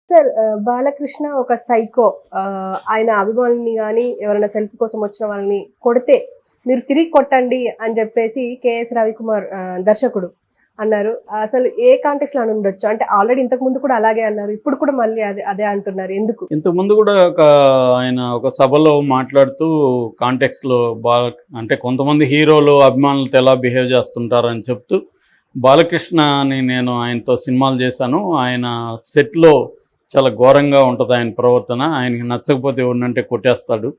Sir Balakrishna ఒక psycho. ఆయన అభిమానుల్ని గాని, ఎవరైనా సెల్ఫీ కోసం వచ్చిన వాళ్ళని కొడితే మీరు తిరిగి కొట్టండి అని చెప్పేసి కేఎస్ రవికుమార్ దర్శకుడు అన్నారు. అసలు ఏ కాంటెక్స్ట్ లో అని ఉండొచ్చు? అంటే ఆల్రెడీ ఇంతకు ముందు కూడా అలాగే అన్నారు, ఇప్పుడు కూడా మళ్ళీ అదే అంటున్నారు, ఎందుకు? ఇంతకు ముందు కూడా ఆయన ఒక సభలో మాట్లాడుతూ కాంటెక్స్ట్ లో అంటే కొంతమంది హీరోలు అభిమానులతో ఎలా బిహేవ్ చేస్తుంటారని చెప్తూ, బాలకృష్ణని నేను ఆయనతో సినిమాలు చేశాను, ఆయన సెట్లో చాలా ఘోరంగా ఉంటుంది ఆయన ప్రవర్తన, ఆయనకి నచ్చకపోతే ఎవరినంటే కొట్టేస్తాడు,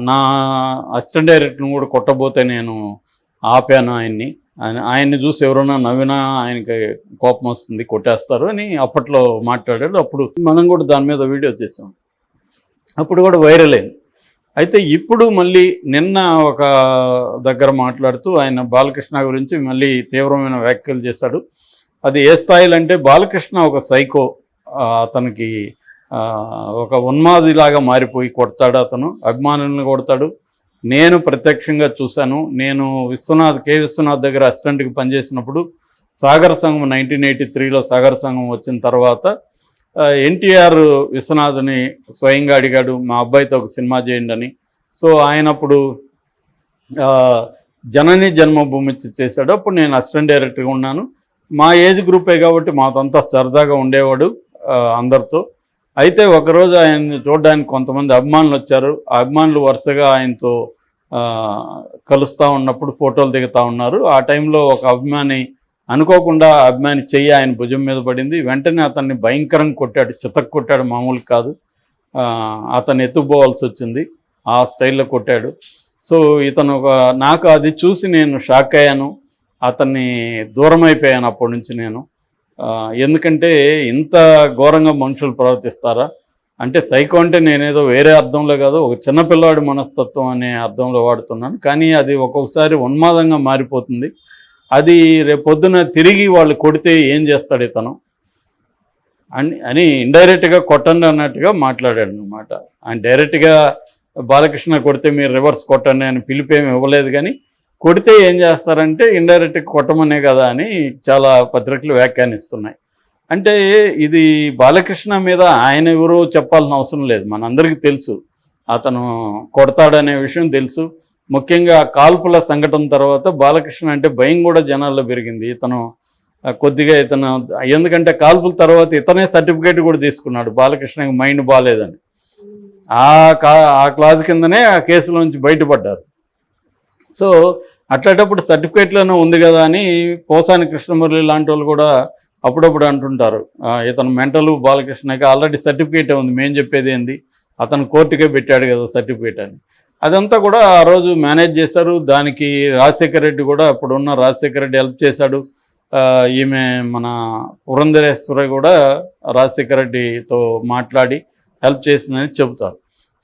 నా అసిస్టెంట్ డైరెక్టర్ని కూడా కొట్టబోతే నేను ఆపాను ఆయన్ని చూసి ఎవరైనా నవ్వినా ఆయనకి కోపం వస్తుంది, కొట్టేస్తారు అని అప్పట్లో మాట్లాడాడు. అప్పుడు మనం కూడా దాని మీద వీడియో చేసాం, అప్పుడు కూడా వైరల్ అయింది. అయితే ఇప్పుడు మళ్ళీ నిన్న ఒక దగ్గర మాట్లాడుతూ ఆయన బాలకృష్ణ గురించి మళ్ళీ తీవ్రమైన వ్యాఖ్యలు చేశాడు. అది ఏ స్థాయిలో అంటే, బాలకృష్ణ ఒక సైకో, అతనికి ఒక ఉన్మాదిలాగా మారిపోయి కొడతాడు, అతను అభిమానులను కొడతాడు. నేను ప్రత్యక్షంగా చూశాను. నేను కే విశ్వనాథ్ దగ్గర అసిస్టెంట్కి పనిచేసినప్పుడు సాగర సంఘం 1983లో సాగర సంఘం వచ్చిన తర్వాత ఎన్టీఆర్ విశ్వనాథ్ని స్వయంగా అడిగాడు, మా అబ్బాయితో ఒక సినిమా చేయండి అని. సో ఆయన అప్పుడు జనని జన్మభూమి చేశాడు. అప్పుడు నేను అసిస్టెంట్ డైరెక్టర్గా ఉన్నాను. మా ఏజ్ గ్రూపే కాబట్టి మాతంతా సరదాగా ఉండేవాడు అందరితో. అయితే ఒకరోజు ఆయన్ని చూడడానికి కొంతమంది అభిమానులు వచ్చారు. ఆ అభిమానులు వరుసగా ఆయనతో కలుస్తూ ఉన్నప్పుడు ఫోటోలు దిగుతూ ఉన్నారు. ఆ టైంలో ఒక అభిమాని అనుకోకుండా అభిమాని చెయ్యి ఆయన భుజం మీద పడింది. వెంటనే అతన్ని భయంకరంగా కొట్టాడు, చితక్ కొట్టాడు, మామూలు కాదు. అతన్ని ఎత్తుపోవాల్సి వచ్చింది, ఆ స్టైల్లో కొట్టాడు. సో ఇతను నాకు అది చూసి నేను షాక్ అయ్యాను, అతన్ని దూరం అయిపోయాను అప్పటి నుంచి నేను. ఎందుకంటే ఇంత ఘోరంగా మనుషులు ప్రవర్తిస్తారా అంటే, సైకో అంటే నేనేదో వేరే అర్థంలో కాదు, ఒక చిన్నపిల్లవాడి మనస్తత్వం అనే అర్థంలో వాడుతున్నాను. కానీ అది ఒక్కొక్కసారి ఉన్మాదంగా మారిపోతుంది. అది రేపొద్దున తిరిగి వాళ్ళు కొడితే ఏం చేస్తాడు ఇతను అని ఇండైరెక్ట్గా కొట్టండి అన్నట్టుగా మాట్లాడాడు అనమాట. ఆయన డైరెక్ట్గా బాలకృష్ణ కొడితే మీరు రివర్స్ కొట్టండి అని పిలిపేమి ఇవ్వలేదు, కానీ కొడితే ఏం చేస్తారంటే ఇండైరెక్ట్గా కొట్టమనే కదా అని చాలా పత్రికలు వ్యాఖ్యానిస్తున్నాయి. అంటే ఇది బాలకృష్ణ మీద ఆయన ఎవరో చెప్పాల్సిన అవసరం లేదు, మనందరికీ తెలుసు అతను కొడతాడనే విషయం తెలుసు. ముఖ్యంగా కాల్పుల సంఘటన తర్వాత బాలకృష్ణ అంటే భయం కూడా జనాల్లో పెరిగింది. ఇతను ఎందుకంటే కాల్పుల తర్వాత ఇతనే సర్టిఫికేట్ కూడా తీసుకున్నాడు, బాలకృష్ణకి మైండ్ బాగాలేదని. ఆ క్లాజ్ కిందనే ఆ కేసులోంచి బయటపడ్డారు. సో అట్లాంటప్పుడు సర్టిఫికేట్లోనే ఉంది కదా అని పోసాని కృష్ణమురళి లాంటి వాళ్ళు కూడా అప్పుడప్పుడు అంటుంటారు, ఇతను మెంటలు, బాలకృష్ణకి ఆల్రెడీ సర్టిఫికేటే ఉంది, మేము చెప్పేది ఏంది, అతను కోర్టుకే పెట్టాడు కదా సర్టిఫికేట్ అని. అదంతా కూడా ఆ రోజు మేనేజ్ చేశారు. దానికి రాజశేఖర రెడ్డి కూడా, అప్పుడున్న రాజశేఖర రెడ్డి హెల్ప్ చేశాడు. ఈమె మన పురంధరేశ్వరి కూడా రాజశేఖర రెడ్డితో మాట్లాడి హెల్ప్ చేసిందని చెబుతారు.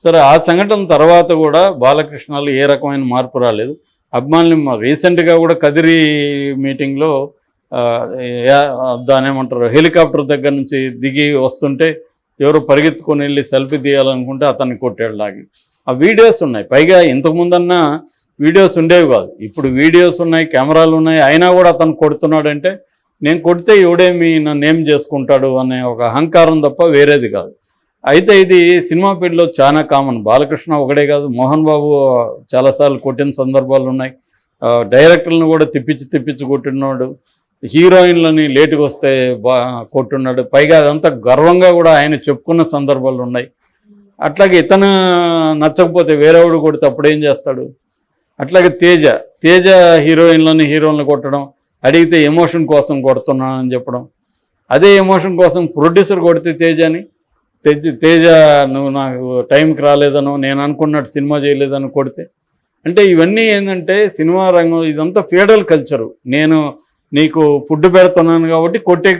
సరే, ఆ సంఘటన తర్వాత కూడా బాలకృష్ణలో ఏ రకమైన మార్పు రాలేదు. అభిమానులు రీసెంట్గా కూడా కదిరి మీటింగ్లో దాని ఏమంటారు, హెలికాప్టర్ దగ్గర నుంచి దిగి వస్తుంటే ఎవరు పరిగెత్తుకొని వెళ్ళి సెల్ఫీ తీయాలనుకుంటే అతన్ని కొట్టాడు లాగి. ఆ వీడియోస్ ఉన్నాయి. పైగా ఇంతకుముందన్నా వీడియోస్ ఉండేవి కాదు, ఇప్పుడు వీడియోస్ ఉన్నాయి, కెమెరాలు ఉన్నాయి, అయినా కూడా అతను కొడుతున్నాడంటే నేను కొడితే ఎవడేమి నన్ను ఏం చేసుకుంటాడు అనే ఒక అహంకారం తప్ప వేరేది కాదు. అయితే ఇది సినిమా ఫీల్డ్లో చాలా కామన్. బాలకృష్ణ ఒకడే కాదు, మోహన్ బాబు చాలాసార్లు కొట్టిన సందర్భాలు ఉన్నాయి. డైరెక్టర్లను కూడా తిప్పించి కొట్టినాడు, హీరోయిన్లని లేటుగా వస్తే కొట్టున్నాడు. పైగా అదంతా గర్వంగా కూడా ఆయన చెప్పుకున్న సందర్భాలు ఉన్నాయి. అట్లాగే ఇతను నచ్చకపోతే వేరేవాడు కొడితే అప్పుడేం చేస్తాడు. అట్లాగే తేజ హీరోయిన్లను కొట్టడం, అడిగితే ఎమోషన్ కోసం కొడుతున్నానని చెప్పడం. అదే ఎమోషన్ కోసం ప్రొడ్యూసర్ కొడితే తేజ నువ్వు నాకు టైంకి రాలేదనో, నేను అనుకున్నట్టు సినిమా చేయలేదని కొడితే, అంటే ఇవన్నీ ఏంటంటే సినిమా రంగం ఇదంతా ఫీడల్ కల్చరు. నేను నీకు ఫుడ్ పెడుతున్నాను కాబట్టి కొట్టే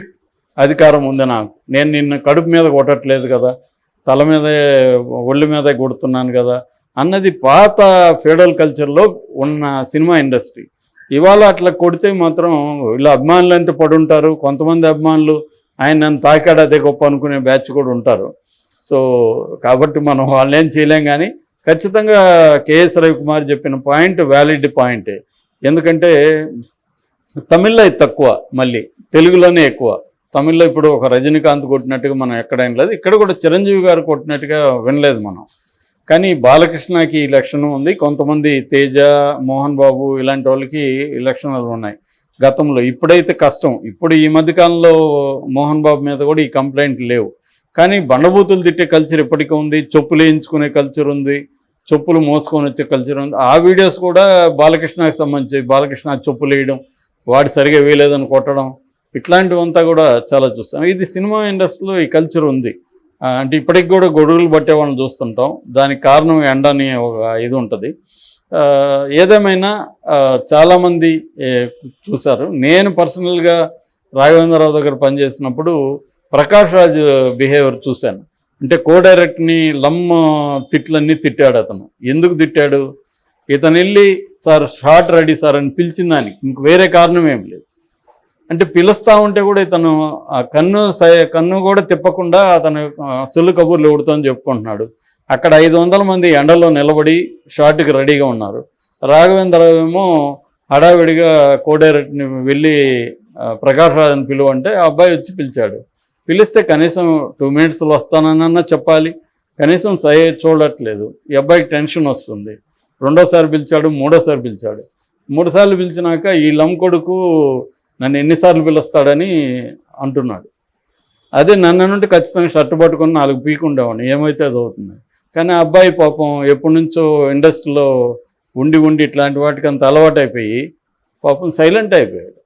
అధికారం ఉంది నాకు, నేను నిన్ను కడుపు మీద కొట్టట్లేదు కదా, తల మీద ఒళ్ళు మీద కొడుతున్నాను కదా అన్నది పాత ఫీడల్ కల్చర్లో ఉన్న సినిమా ఇండస్ట్రీ. ఇవాళ అట్లా కొడితే మాత్రం వీళ్ళు అభిమానులు అంటే పడుంటారు. కొంతమంది అభిమానులు ఆయన నన్ను తాకాడు అదే గొప్ప అనుకునే బ్యాచ్ కూడా ఉంటారు. సో కాబట్టి మనం వాళ్ళేం చేయలేం. కానీ ఖచ్చితంగా కేఎస్ రవికుమార్ చెప్పిన పాయింట్ వ్యాలిడ్ పాయింటే. ఎందుకంటే తమిళ్లో తక్కువ, మళ్ళీ తెలుగులోనే ఎక్కువ. తమిళ్లో ఇప్పుడు ఒక రజనీకాంత్ కొట్టినట్టుగా మనం ఎక్కడైనా లేదు, ఇక్కడ కూడా చిరంజీవి గారు కొట్టినట్టుగా వినలేదు మనం. కానీ బాలకృష్ణకి ఈ లక్షణం ఉంది, కొంతమంది తేజ, మోహన్ బాబు ఇలాంటి వాళ్ళకి ఈ లక్షణాలు ఉన్నాయి గతంలో. ఇప్పుడైతే కష్టం, ఇప్పుడు ఈ మధ్యకాలంలో మోహన్ బాబు మీద కూడా ఈ కంప్లైంట్లు లేవు. కానీ బండబూతులు తిట్టే కల్చర్ ఇప్పటికీ ఉంది, చెప్పులు వేయించుకునే కల్చర్ ఉంది, చెప్పులు మోసుకొని వచ్చే కల్చర్ ఉంది. ఆ వీడియోస్ కూడా బాలకృష్ణకి సంబంధించి, బాలకృష్ణ చెప్పులు వేయడం, వాడు సరిగా వేయలేదని కొట్టడం, ఇట్లాంటివంతా కూడా చాలా చూస్తాం. ఇది సినిమా ఇండస్ట్రీలో ఈ కల్చర్ ఉంది. అంటే ఇప్పటికి కూడా గొడుగులు పట్టే వాళ్ళని చూస్తుంటాం. దానికి కారణం ఎండ అని ఒక ఇది ఉంటుంది. ఏదేమైనా చాలామంది చూశారు. నేను పర్సనల్గా రాఘవేంద్రరావు దగ్గర పనిచేసినప్పుడు ప్రకాష్ రాజ్ బిహేవియర్ చూశాను. అంటే కో డైరెక్ట్ని తిట్లన్నీ తిట్టాడు అతను. ఎందుకు తిట్టాడు? ఇతను వెళ్ళి సార్ షార్ట్ రెడీ సార్ అని పిలిచిన దానికి ఇంక వేరే కారణం ఏం లేదు. అంటే పిలుస్తూ ఉంటే కూడా ఇతను ఆ కన్ను కూడా తిప్పకుండా అతను సొల్లు కబుర్లు ఎవడుతోని చెప్పుకుంటున్నాడు. అక్కడ 500 మంది ఎండలో నిలబడి షార్ట్కి రెడీగా ఉన్నారు. రాఘవేంద్రరావు ఏమో హడావిడిగా కో డైరెక్ట్ని వెళ్ళి ప్రకాష్ రాజుని పిలువంటే ఆ అబ్బాయి వచ్చి పిలిచాడు. పిలిస్తే కనీసం 2 మినిట్స్లో వస్తానన్నా చెప్పాలి, కనీసం చూడట్లేదు. ఈ అబ్బాయికి టెన్షన్ వస్తుంది. రెండోసారి పిలిచాడు, మూడోసారి పిలిచాడు. 3 సార్లు పిలిచినాక ఈ కొడుకు నన్ను ఎన్నిసార్లు పిలుస్తాడని అంటున్నాడు. అదే నన్ను నుండి ఖచ్చితంగా షర్ట్ పట్టుకొని 4 పీకు ఉండేవాడిని, ఏమైతే అది అవుతుంది. కానీ ఆ అబ్బాయి పాపం ఎప్పటి నుంచో ఇండస్ట్రీలో ఉండి ఇట్లాంటి వాటికి అంత అలవాటు అయిపోయి పాపం సైలెంట్ అయిపోయాడు.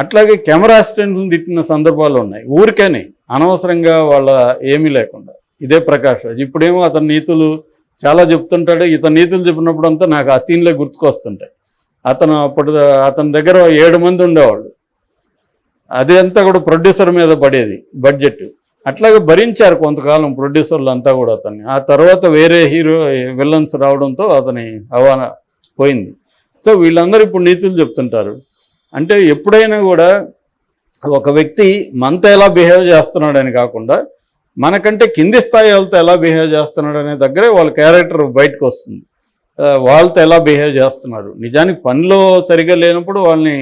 అట్లాగే కెమెరా అసిస్టెంట్లను తిట్టిన సందర్భాలు ఉన్నాయి, ఊరికేనే అనవసరంగా వాళ్ళ ఏమీ లేకుండా. ఇదే ప్రకాష్ రాజ్ ఇప్పుడేమో అతని నీతులు చాలా చెప్తుంటాడు. ఇతని నీతులు చెప్పినప్పుడు అంతా నాకు ఆ సీన్లే గుర్తుకొస్తుంటాయి. అతని దగ్గర 7 మంది ఉండేవాళ్ళు. అది అంతా కూడా ప్రొడ్యూసర్ మీద పడేది బడ్జెట్. అట్లాగే భరించారు కొంతకాలం ప్రొడ్యూసర్లు అంతా కూడా అతన్ని. ఆ తర్వాత వేరే విలన్స్ రావడంతో అతని హవాన పోయింది. సో వీళ్ళందరూ ఇప్పుడు నీతులు చెప్తుంటారు. అంటే ఎప్పుడైనా కూడా ఒక వ్యక్తి మనతో ఎలా బిహేవ్ చేస్తున్నాడని కాకుండా మనకంటే కింది స్థాయి వాళ్ళతో ఎలా బిహేవ్ చేస్తున్నాడు అనే దగ్గరే వాళ్ళ క్యారెక్టర్ బయటకు వస్తుంది. వాళ్ళతో ఎలా బిహేవ్ చేస్తున్నారు, నిజానికి పనిలో సరిగా లేనప్పుడు వాళ్ళని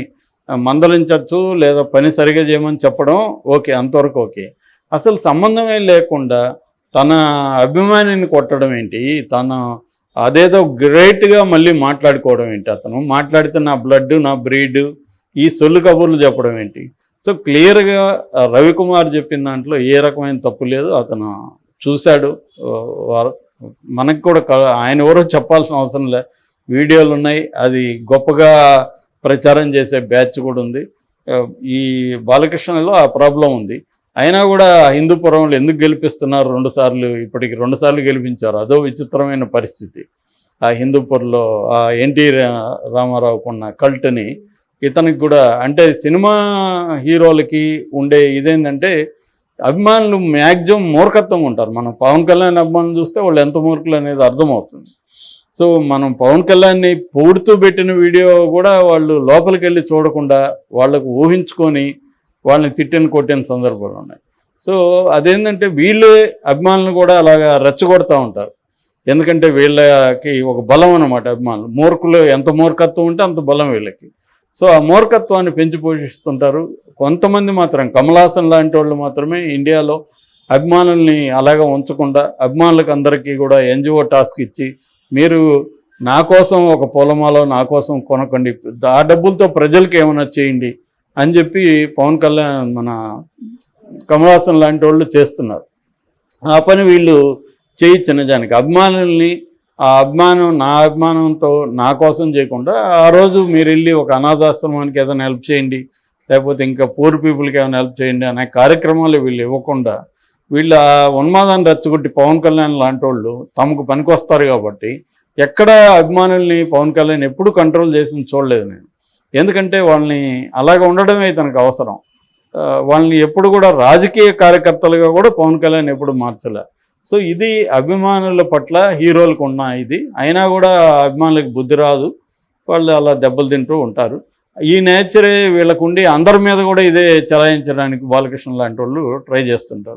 మందలించవచ్చు, లేదా పని సరిగా చేయమని చెప్పడం ఓకే, అంతవరకు ఓకే. అసలు సంబంధమే లేకుండా తన అభిమానిని కొట్టడం ఏంటి, అదేదో గ్రేట్గా మళ్ళీ మాట్లాడుకోవడం ఏంటి, అతను మాట్లాడితే నా బ్లడ్ నా బ్రీడ్ ఈ సొల్లు కబుర్లు చెప్పడం ఏంటి. సో క్లియర్గా రవికుమార్ చెప్పిన దాంట్లో ఏ రకమైన తప్పు లేదు. అతను చూశాడు, మనకు కూడా ఆయన ఎవరో చెప్పాల్సిన అవసరం లే, వీడియోలు ఉన్నాయి, అది గొప్పగా ప్రచారం చేసే బ్యాచ్ కూడా ఉంది. ఈ బాలకృష్ణలో ఆ ప్రాబ్లం ఉంది. అయినా కూడా హిందూపురంలో ఎందుకు గెలిపిస్తున్నారు 2 సార్లు, ఇప్పటికి 2 సార్లు గెలిపించారు. అదో విచిత్రమైన పరిస్థితి. ఆ హిందూపూర్లో ఆ ఎన్టీ రామారావుకున్న కల్ట్ని ఇతనికి కూడా, అంటే సినిమా హీరోలకి ఉండే ఇదేంటంటే అభిమానులు మ్యాక్సిమం మూర్ఖత్వంగా ఉంటారు. మనం పవన్ కళ్యాణ్ అభిమానులు చూస్తే వాళ్ళు ఎంత మూర్ఖులు అనేది అర్థమవుతుంది. సో మనం పవన్ కళ్యాణ్ని పొగుడుతూ పెట్టిన వీడియో కూడా వాళ్ళు లోపలికి వెళ్ళి చూడకుండా వాళ్ళకు ఊహించుకొని వాళ్ళని తిట్టిన కొట్టిన సందర్భాలు ఉన్నాయి. సో అదేంటంటే వీళ్ళే అభిమానులు కూడా అలాగా రెచ్చగొడుతూ ఉంటారు. ఎందుకంటే వీళ్ళకి ఒక బలం అన్నమాట అభిమానులు. మూర్ఖులు ఎంత మూర్ఖత్వం ఉంటే అంత బలం వీళ్ళకి. సో ఆ మూర్ఖత్వాన్ని పెంచి పోషిస్తుంటారు. కొంతమంది మాత్రం, కమల్ హాసన్ లాంటి వాళ్ళు మాత్రమే ఇండియాలో అభిమానుల్ని అలాగా ఉంచకుండా అభిమానులకు అందరికీ కూడా ఎన్జిఓ టాస్క్ ఇచ్చి, మీరు నా కోసం ఒక పొలమాలో నా కోసం కొనకండి, ఆ డబ్బులతో ప్రజలకు ఏమైనా చేయండి అని చెప్పి పవన్ కళ్యాణ్ మన కమల్ హాసన్ లాంటి వాళ్ళు చేస్తున్నారు. ఆ పని వీళ్ళు చేయొచ్చు. నిజానికి అభిమానుల్ని ఆ అభిమానం నా అభిమానంతో నా కోసం చేయకుండా ఆ రోజు మీరు వెళ్ళి ఒక అనాథాశ్రమానికి ఏదైనా హెల్ప్ చేయండి, లేకపోతే ఇంకా పూర్ పీపుల్కి ఏమైనా హెల్ప్ చేయండి అనే కార్యక్రమాలు వీళ్ళు ఇవ్వకుండా వీళ్ళు ఆ ఉన్మాదాన్ని రెచ్చగొట్టి పవన్ కళ్యాణ్ లాంటి వాళ్ళు తమకు పనికొస్తారు కాబట్టి ఎక్కడ అభిమానుల్ని పవన్ కళ్యాణ్ ఎప్పుడు కంట్రోల్ చేసి చూడలేదు నేను. ఎందుకంటే వాళ్ళని అలాగ ఉండడమే తనకు అవసరం. వాళ్ళని ఎప్పుడు కూడా రాజకీయ కార్యకర్తలుగా కూడా పవన్ కళ్యాణ్ ఎప్పుడు మార్చలే. సో ఇది అభిమానుల పట్ల హీరోలకు ఉన్న ఇది. అయినా కూడా అభిమానులకు బుద్ధి రాదు, వాళ్ళు అలా దెబ్బలు తింటూ ఉంటారు. ఈ నేచరే వీళ్ళకుండి అందరి మీద కూడా ఇదే చలాయించడానికి బాలకృష్ణ లాంటి వాళ్ళు ట్రై చేస్తుంటారు.